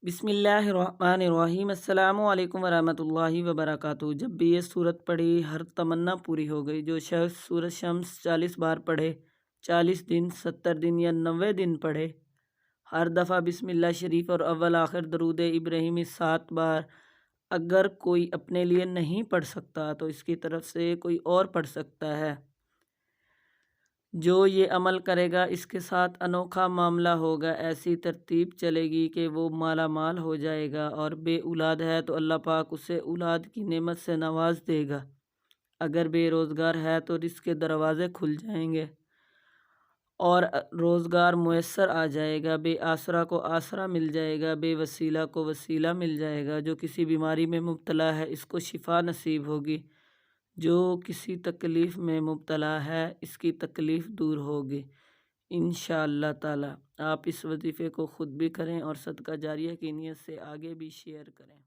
بسم اللہ الرحمن الرحیم۔ السلام علیکم ورحمۃ اللہ وبرکاتہ۔ جب بھی یہ صورت پڑھی ہر تمنا پوری ہو گئی۔ جو شخص سورۃ شمس 40 بار پڑھے، 40 دن، 70 دن یا 90 دن پڑھے، ہر دفعہ بسم اللہ شریف اور اول آخر درود ابراہیمی 7 بار، اگر کوئی اپنے لیے نہیں پڑھ سکتا تو اس کی طرف سے کوئی اور پڑھ سکتا ہے۔ جو یہ عمل کرے گا اس کے ساتھ انوکھا معاملہ ہوگا، ایسی ترتیب چلے گی کہ وہ مالا مال ہو جائے گا، اور بے اولاد ہے تو اللہ پاک اسے اولاد کی نعمت سے نواز دے گا۔ اگر بے روزگار ہے تو رزق کے دروازے کھل جائیں گے اور روزگار میسر آ جائے گا۔ بے آسرا کو آسرا مل جائے گا، بے وسیلہ کو وسیلہ مل جائے گا۔ جو کسی بیماری میں مبتلا ہے اس کو شفا نصیب ہوگی، جو کسی تکلیف میں مبتلا ہے اس کی تکلیف دور ہوگی انشاءاللہ تعالی۔ آپ اس وظیفے کو خود بھی کریں اور صدقہ جاریہ کی نیت سے آگے بھی شیئر کریں۔